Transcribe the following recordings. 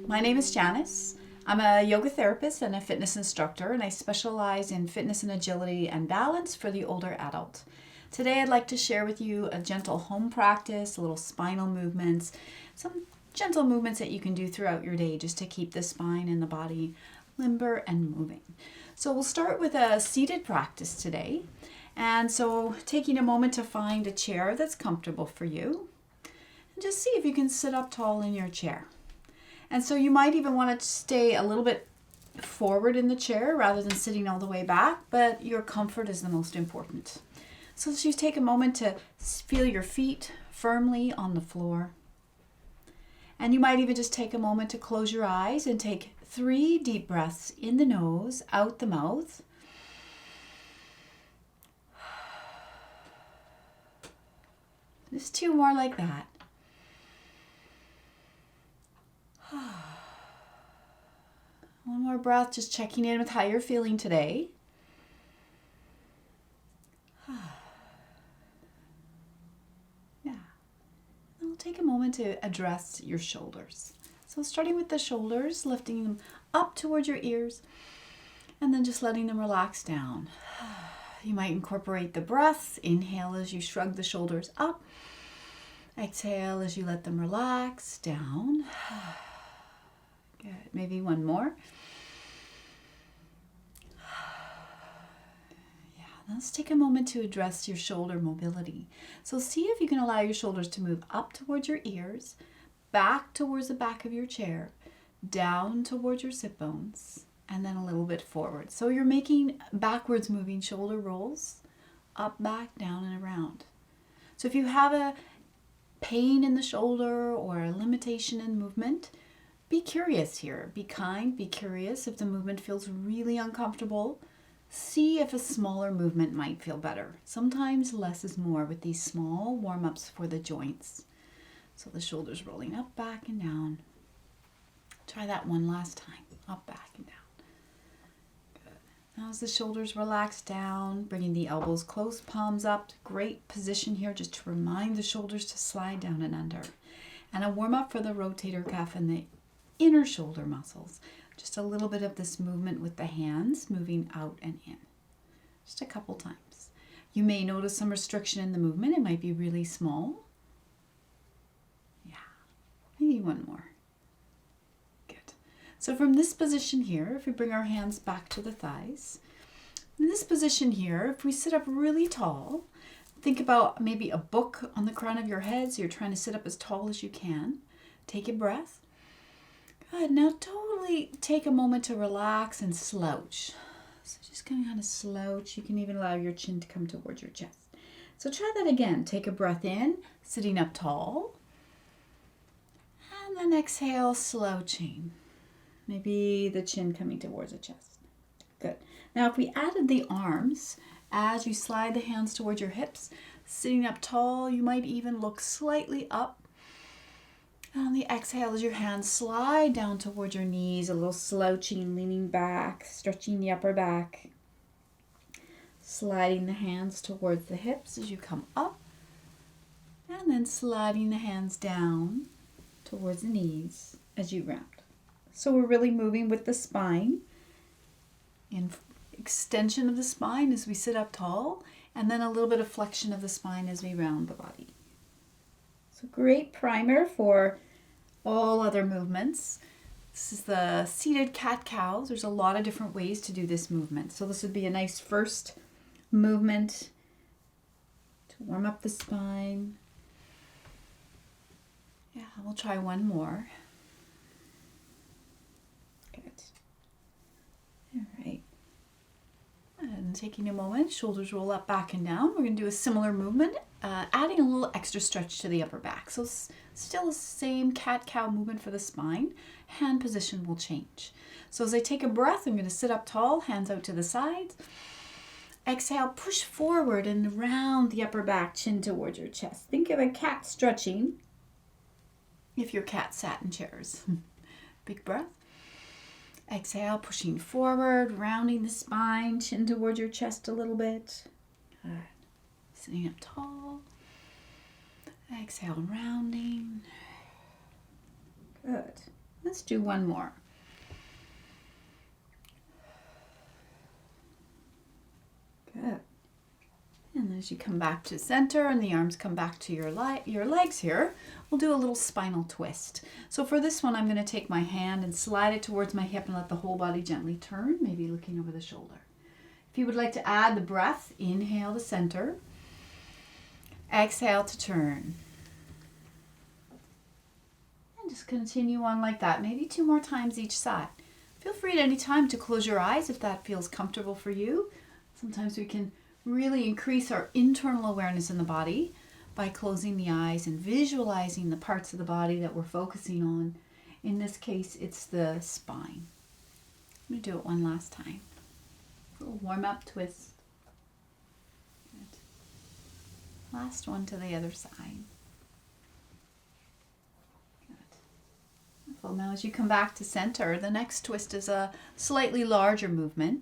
My name is Janice. I'm a yoga therapist and a fitness instructor, and I specialize in fitness and agility and balance for the older adult. Today I'd like to share with you a gentle home practice, little spinal movements, some gentle movements that you can do throughout your day just to keep the spine and the body limber and moving. So we'll start with a seated practice today. And so taking a moment to find a chair that's comfortable for you. And just see if you can sit up tall in your chair. And so you might even want to stay a little bit forward in the chair rather than sitting all the way back, but your comfort is the most important. So just take a moment to feel your feet firmly on the floor. And you might even just take a moment to close your eyes and take 3 deep breaths in the nose, out the mouth. Just 2 more like that. One more breath, just checking in with how you're feeling today. Yeah. Now take a moment to address your shoulders. So starting with the shoulders, lifting them up towards your ears, and then just letting them relax down. You might incorporate the breath. Inhale as you shrug the shoulders up. Exhale as you let them relax down. Good. Maybe one more. Yeah. Let's take a moment to address your shoulder mobility. So see if you can allow your shoulders to move up towards your ears, back towards the back of your chair, down towards your sit bones, and then a little bit forward. So you're making backwards moving shoulder rolls, up, back, down, and around. So if you have a pain in the shoulder or a limitation in movement, be curious here. Be kind, be curious. If the movement feels really uncomfortable, see if a smaller movement might feel better. Sometimes less is more with these small warm-ups for the joints. So the shoulders rolling up, back, and down. Try that one last time. Up, back, and down. Good. Now as the shoulders relax down, bringing the elbows close, palms up. Great position here just to remind the shoulders to slide down and under. And a warm-up for the rotator cuff and the inner shoulder muscles. Just a little bit of this movement with the hands moving out and in. Just a couple times. You may notice some restriction in the movement. It might be really small. Yeah, maybe one more. Good. So from this position here, if we bring our hands back to the thighs, in this position here, if we sit up really tall, think about maybe a book on the crown of your head, so you're trying to sit up as tall as you can. Take a breath. Good. Now totally take a moment to relax and slouch. So just kind of slouch. You can even allow your chin to come towards your chest. So try that again. Take a breath in, sitting up tall. And then exhale, slouching. Maybe the chin coming towards the chest. Good. Now if we added the arms, as you slide the hands towards your hips, sitting up tall, you might even look slightly up. And on the exhale, as your hands slide down towards your knees, a little slouching, leaning back, stretching the upper back. Sliding the hands towards the hips as you come up. And then sliding the hands down towards the knees as you round. So we're really moving with the spine. In extension of the spine as we sit up tall. And then a little bit of flexion of the spine as we round the body. So great primer for all other movements. This is the seated cat-cow. There's a lot of different ways to do this movement. So this would be a nice first movement to warm up the spine. Yeah, we'll try one more. Good. All right. And taking a moment, shoulders roll up, back, and down. We're going to do a similar movement, adding a little extra stretch to the upper back. So still the same cat-cow movement for the spine. Hand position will change. So as I take a breath, I'm going to sit up tall, hands out to the sides. Exhale, push forward and round the upper back, chin towards your chest. Think of a cat stretching if your cat sat in chairs. Big breath. Exhale, pushing forward, rounding the spine, chin towards your chest a little bit. Good. Sitting up tall. Exhale, rounding. Good. Let's do one more. Good. And as you come back to center and the arms come back to your legs here, we'll do a little spinal twist. So for this one, I'm going to take my hand and slide it towards my hip and let the whole body gently turn, maybe looking over the shoulder. If you would like to add the breath, inhale to center, exhale to turn. And just continue on like that, maybe 2 more times each side. Feel free at any time to close your eyes if that feels comfortable for you. Sometimes we can really increase our internal awareness in the body by closing the eyes and visualizing the parts of the body that we're focusing on. In this case, it's the spine. I'm going to do it one last time. A little warm-up twist. Good. Last one to the other side. Good. Wonderful. Now as you come back to center, the next twist is a slightly larger movement.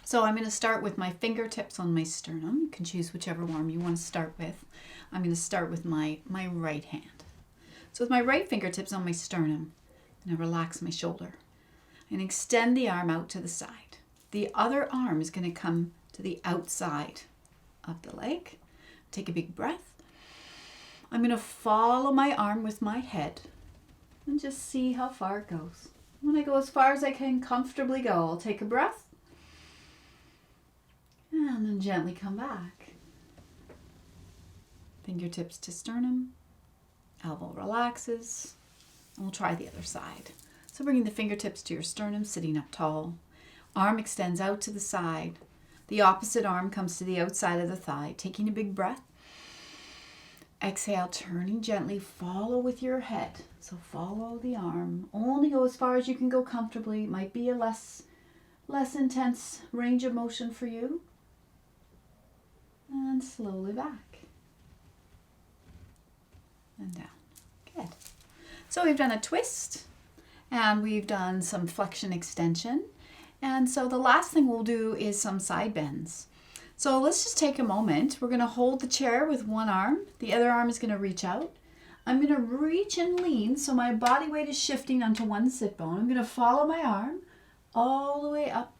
So I'm going to start with my fingertips on my sternum. You can choose whichever arm you want to start with. I'm going to start with my right hand. So with my right fingertips on my sternum, I'm going to relax my shoulder and extend the arm out to the side. The other arm is going to come to the outside of the leg. Take a big breath. I'm going to follow my arm with my head and just see how far it goes. When I go as far as I can comfortably go, I'll take a breath. And then gently come back. Fingertips to sternum. Elbow relaxes. And we'll try the other side. So bringing the fingertips to your sternum, sitting up tall. Arm extends out to the side. The opposite arm comes to the outside of the thigh. Taking a big breath. Exhale, turning gently. Follow with your head. So follow the arm. Only go as far as you can go comfortably. It might be a less intense range of motion for you. And slowly back. And down. Good. So we've done a twist. And we've done some flexion extension. And so the last thing we'll do is some side bends. So let's just take a moment. We're going to hold the chair with one arm. The other arm is going to reach out. I'm going to reach and lean so my body weight is shifting onto one sit bone. I'm going to follow my arm all the way up.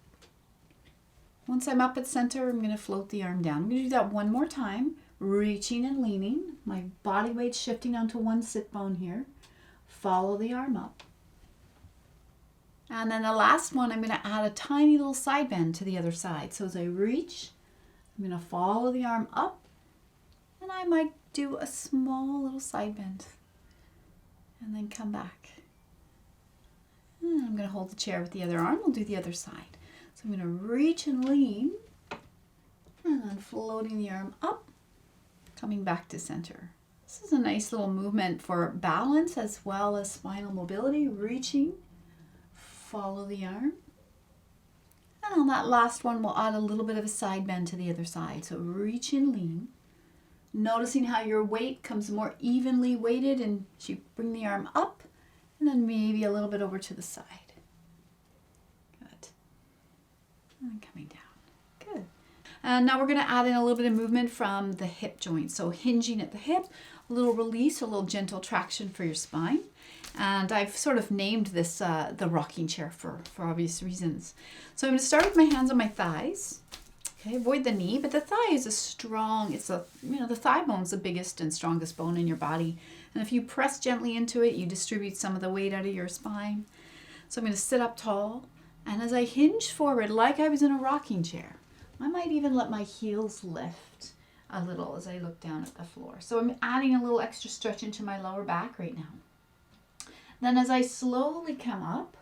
Once I'm up at center, I'm going to float the arm down. I'm going to do that one more time. Reaching and leaning. My body weight shifting onto one sit bone here. Follow the arm up. And then the last one, I'm going to add a tiny little side bend to the other side. So as I reach, I'm going to follow the arm up. And I might do a small little side bend. And then come back. And I'm going to hold the chair with the other arm. We'll do the other side. So I'm going to reach and lean, and then floating the arm up, coming back to center. This is a nice little movement for balance as well as spinal mobility. Reaching, follow the arm. And on that last one, we'll add a little bit of a side bend to the other side. So reach and lean, noticing how your weight comes more evenly weighted, and you bring the arm up, and then maybe a little bit over to the side. And coming down. Good. And now we're going to add in a little bit of movement from the hip joint. So hinging at the hip, a little release, a little gentle traction for your spine. And I've sort of named this the rocking chair for obvious reasons. So I'm going to start with my hands on my thighs. Okay, avoid the knee, but the thigh is the thigh bone's the biggest and strongest bone in your body. And if you press gently into it, you distribute some of the weight out of your spine. So I'm going to sit up tall. And as I hinge forward, like I was in a rocking chair, I might even let my heels lift a little as I look down at the floor. So I'm adding a little extra stretch into my lower back right now. Then as I slowly come up,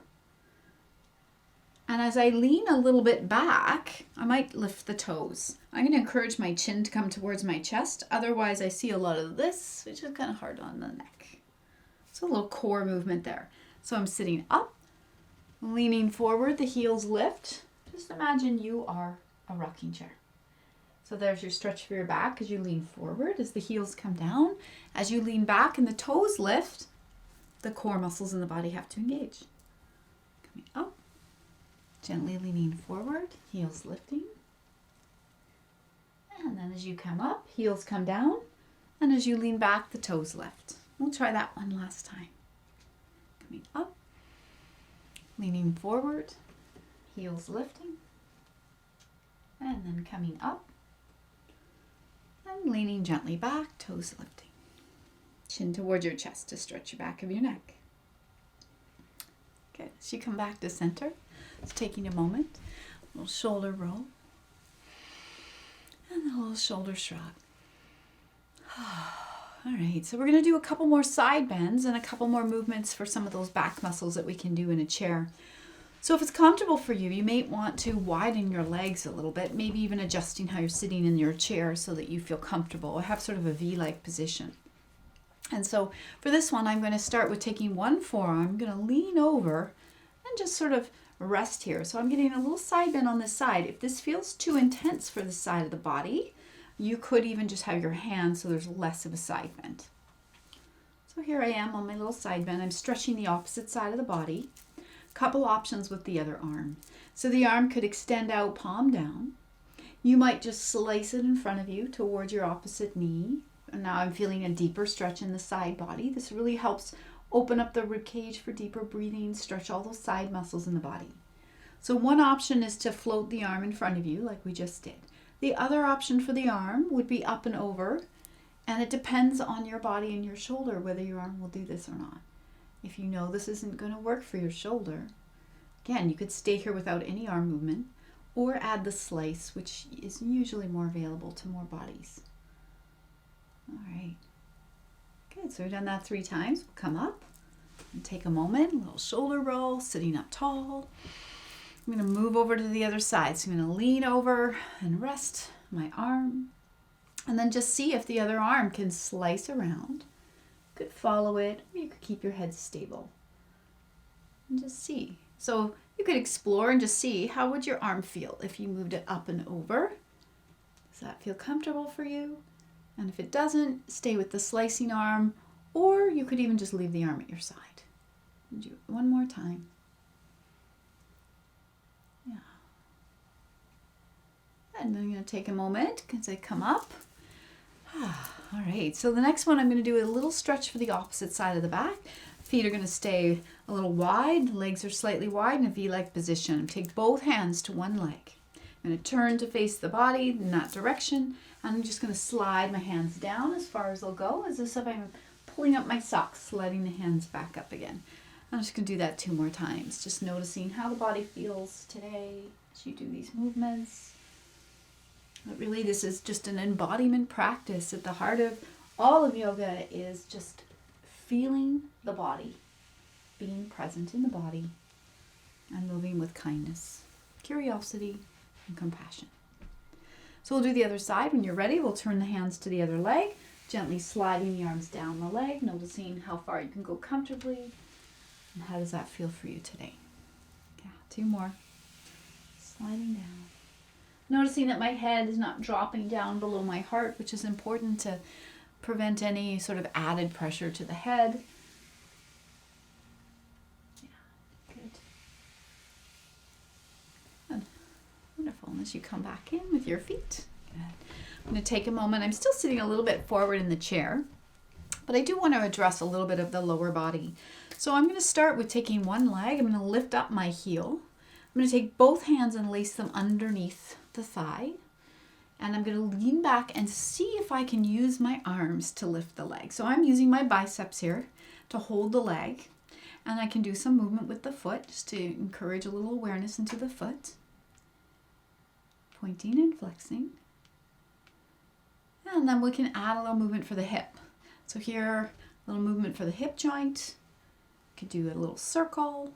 and as I lean a little bit back, I might lift the toes. I'm going to encourage my chin to come towards my chest. Otherwise, I see a lot of this, which is kind of hard on the neck. So a little core movement there. So I'm sitting up. Leaning forward, the heels lift. Just imagine you are a rocking chair. So there's your stretch for your back as you lean forward, as the heels come down. As you lean back and the toes lift, the core muscles in the body have to engage. Coming up, gently leaning forward, heels lifting. And then as you come up, heels come down. And as you lean back, the toes lift. We'll try that one last time. Coming up. Leaning forward, heels lifting, and then coming up, and leaning gently back, toes lifting. Chin towards your chest to stretch the back of your neck. Good. As you come back to center, it's taking a moment, a little shoulder roll, and a little shoulder shrug. All right, so we're going to do a couple more side bends and a couple more movements for some of those back muscles that we can do in a chair. So if it's comfortable for you, you may want to widen your legs a little bit, maybe even adjusting how you're sitting in your chair so that you feel comfortable or have sort of a V-like position. And so for this one, I'm going to start with taking one forearm, I'm going to lean over and just sort of rest here. So I'm getting a little side bend on this side. If this feels too intense for this side of the body, you could even just have your hands so there's less of a side bend. So here I am on my little side bend. I'm stretching the opposite side of the body. Couple options with the other arm. So the arm could extend out, palm down. You might just slice it in front of you towards your opposite knee. And now I'm feeling a deeper stretch in the side body. This really helps open up the rib cage for deeper breathing, stretch all those side muscles in the body. So one option is to float the arm in front of you like we just did. The other option for the arm would be up and over, and it depends on your body and your shoulder whether your arm will do this or not. If you know this isn't going to work for your shoulder, again, you could stay here without any arm movement or add the slice, which is usually more available to more bodies. All right. Good, so we've done that 3 times. We'll come up and take a moment, a little shoulder roll, sitting up tall. I'm going to move over to the other side. So I'm going to lean over and rest my arm. And then just see if the other arm can slice around. You could follow it, or you could keep your head stable. And just see. So you could explore and just see how would your arm feel if you moved it up and over. Does that feel comfortable for you? And if it doesn't, stay with the slicing arm, or you could even just leave the arm at your side. And do it one more time. Yeah. And then I'm going to take a moment as I come up. All right, so the next one I'm going to do a little stretch for the opposite side of the back. Feet are going to stay a little wide, legs are slightly wide in a V-like position. Take both hands to one leg. I'm going to turn to face the body in that direction. I'm just going to slide my hands down as far as they'll go, as if I'm pulling up my socks, sliding the hands back up again. I'm just going to do that 2 more times, just noticing how the body feels today as you do these movements. But really, this is just an embodiment practice. At the heart of all of yoga is just feeling the body, being present in the body, and moving with kindness, curiosity, and compassion. So we'll do the other side. When you're ready, we'll turn the hands to the other leg, gently sliding the arms down the leg, noticing how far you can go comfortably, and how does that feel for you today? Yeah, 2 more. Sliding down. Noticing that my head is not dropping down below my heart, which is important to prevent any sort of added pressure to the head. Yeah, good. Good. Wonderful. And as you come back in with your feet, good. I'm going to take a moment. I'm still sitting a little bit forward in the chair, but I do want to address a little bit of the lower body. So I'm going to start with taking one leg. I'm going to lift up my heel. I'm going to take both hands and lace them underneath the thigh. And I'm going to lean back and see if I can use my arms to lift the leg. So I'm using my biceps here to hold the leg. And I can do some movement with the foot just to encourage a little awareness into the foot. Pointing and flexing. And then we can add a little movement for the hip. So here, a little movement for the hip joint. Could do a little circle.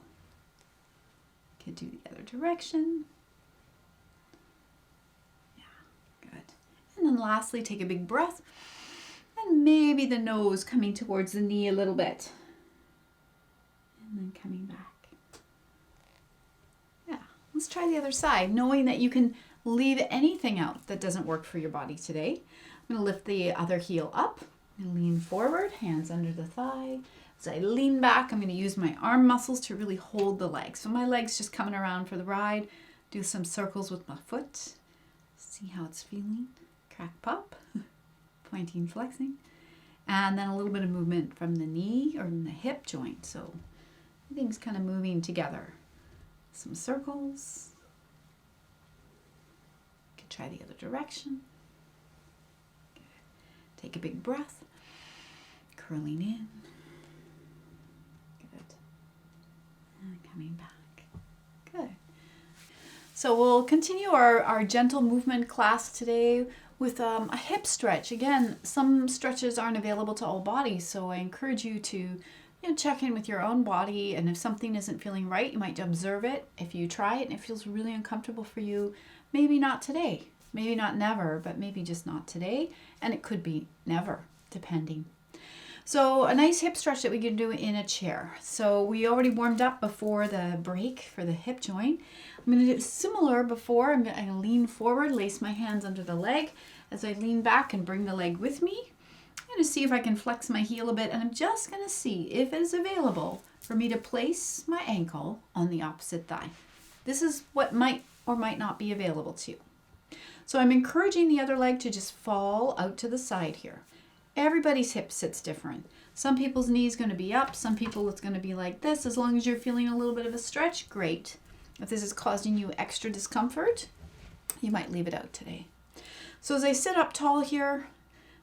Could do the other direction. Yeah, good. And then lastly, take a big breath. And maybe the nose coming towards the knee a little bit. And then coming back. Yeah, let's try the other side, knowing that you can leave anything out that doesn't work for your body today. I'm going to lift the other heel up and lean forward, hands under the thigh. As I lean back, I'm going to use my arm muscles to really hold the leg. So my leg's just coming around for the ride. Do some circles with my foot. See how it's feeling. Crack, pop. Pointing, flexing. And then a little bit of movement from the knee or from the hip joint. So everything's kind of moving together. some circles. You can try the other direction. Take a big breath, curling in. Good. And coming back. Good. So we'll continue our gentle movement class today with a hip stretch. Again, some stretches aren't available to all bodies, so I encourage you to check in with your own body, and if something isn't feeling right, you might observe it. If you try it and it feels really uncomfortable for you, maybe not today, maybe not never, but maybe just not today, and it could be never, depending. So a nice hip stretch that we can do in a chair. So we already warmed up before the break for the hip joint. I'm going to do similar before. I'm going to lean forward, lace my hands under the leg as I lean back and bring the leg with me. I'm going to see if I can flex my heel a bit, and I'm just going to see if it is available for me to place my ankle on the opposite thigh. This is what might or might not be available to you. So I'm encouraging the other leg to just fall out to the side here. Everybody's hip sits different. Some people's knee is going to be up, some people it's going to be like this. As long as you're feeling a little bit of a stretch, great. If this is causing you extra discomfort, you might leave it out today. So as I sit up tall here,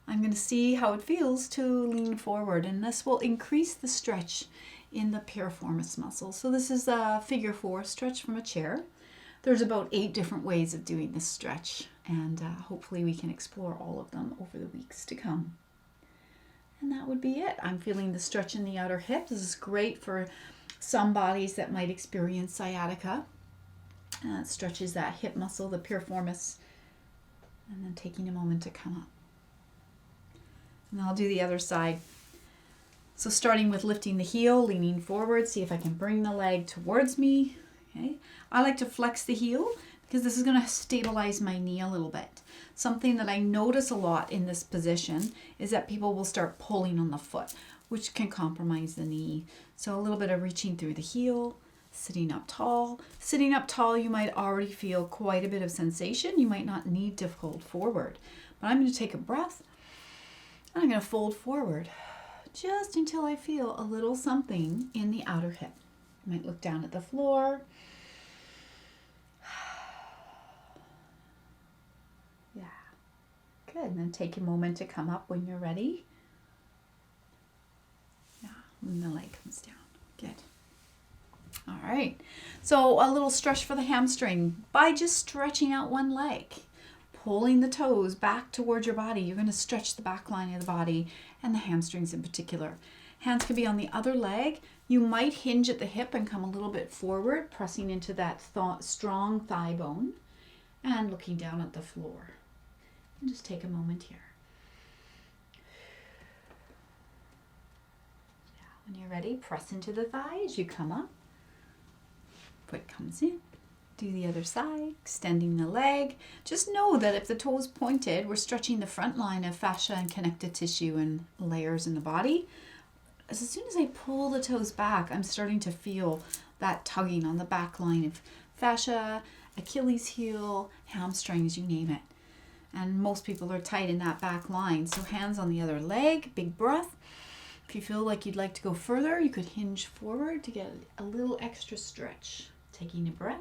I'm going to see how it feels to lean forward, and this will increase the stretch in the piriformis muscle. So this is a figure 4 stretch from a chair. There's about 8 different ways of doing this stretch, and hopefully we can explore all of them over the weeks to come. And that would be it. I'm feeling the stretch in the outer hip. This is great for some bodies that might experience sciatica. It stretches that hip muscle, the piriformis, and then taking a moment to come up. And I'll do the other side. So starting with lifting the heel, leaning forward, see if I can bring the leg towards me. Okay. I like to flex the heel because this is going to stabilize my knee a little bit. Something that I notice a lot in this position is that people will start pulling on the foot, which can compromise the knee. So a little bit of reaching through the heel, sitting up tall. Sitting up tall, you might already feel quite a bit of sensation. You might not need to fold forward. But I'm going to take a breath, and I'm going to fold forward just until I feel a little something in the outer hip. I might look down at the floor. Yeah, good. And then take a moment to come up when you're ready. Yeah, when the leg comes down. Good. All right. So a little stretch for the hamstring by just stretching out one leg. Pulling the toes back towards your body. You're going to stretch the back line of the body and the hamstrings in particular. Hands can be on the other leg. You might hinge at the hip and come a little bit forward, pressing into that strong thigh bone and looking down at the floor. And just take a moment here. Yeah, when you're ready, press into the thigh as you come up. Foot comes in. Do the other side, extending the leg. Just know that if the toe is pointed, we're stretching the front line of fascia and connective tissue and layers in the body. As soon as I pull the toes back, I'm starting to feel that tugging on the back line of fascia, Achilles heel, hamstrings, you name it. And most people are tight in that back line. So hands on the other leg, big breath. If you feel like you'd like to go further, you could hinge forward to get a little extra stretch. Taking a breath.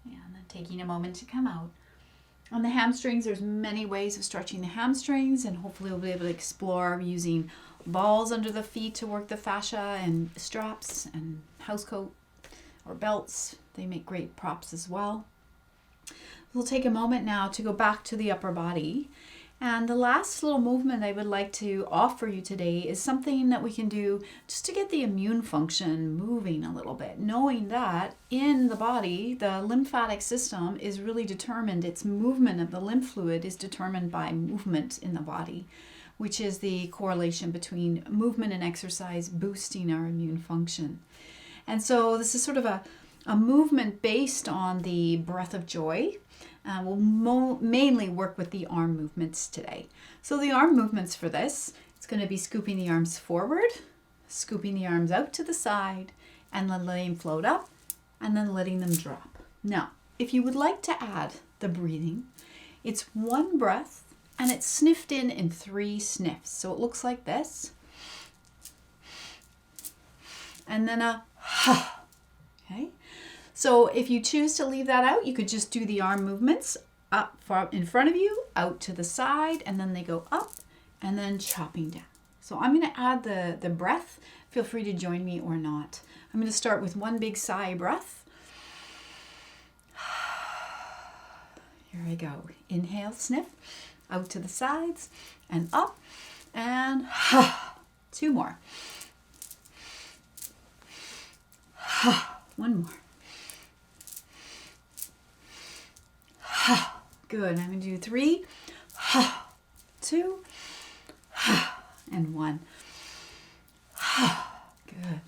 Yeah, and then taking a moment to come out. On the hamstrings, there's many ways of stretching the hamstrings, and hopefully we'll be able to explore using balls under the feet to work the fascia, and straps and housecoat or belts. They make great props as well. We'll take a moment now to go back to the upper body. And the last little movement I would like to offer you today is something that we can do just to get the immune function moving a little bit, knowing that in the body, the lymphatic system is really determined, its movement of the lymph fluid is determined by movement in the body, which is the correlation between movement and exercise boosting our immune function. And so this is sort of a movement based on the breath of joy. We'll mainly work with the arm movements today. So the arm movements for this, it's going to be scooping the arms forward, scooping the arms out to the side, and then letting them float up, and then letting them drop. Now, if you would like to add the breathing, it's one breath, and it's sniffed in 3 sniffs. So it looks like this. and then a ha. Okay. So if you choose to leave that out, you could just do the arm movements up in front of you, out to the side, and then they go up and then chopping down. So I'm going to add the breath. Feel free to join me or not. I'm going to start with one big sigh breath. Here I go. Inhale, sniff, out to the sides and up, and two more. One more. Good. I'm going to do 3, 2, and 1. Good. And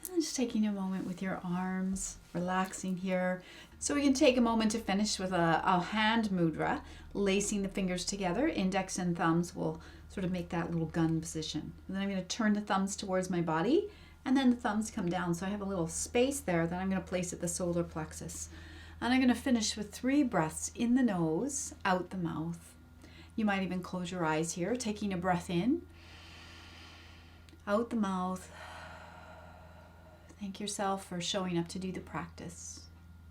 then just taking a moment with your arms, relaxing here. So we can take a moment to finish with a hand mudra, lacing the fingers together. Index and thumbs will sort of make that little gun position. And then I'm going to turn the thumbs towards my body, and then the thumbs come down. So I have a little space there that I'm going to place at the solar plexus. And I'm going to finish with 3 breaths in the nose, out the mouth. You might even close your eyes here, taking a breath in, out the mouth. Thank yourself for showing up to do the practice.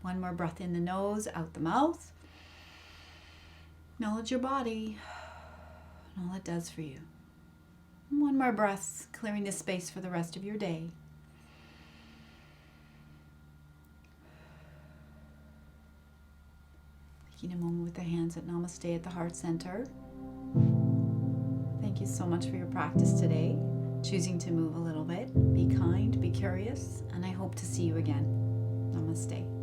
One more breath in the nose, out the mouth. Acknowledge your body and all it does for you. And one more breath, clearing the space for the rest of your day. Taking a moment with the hands at Namaste at the heart center. Thank you so much for your practice today. Choosing to move a little bit. Be kind, be curious, and I hope to see you again. Namaste.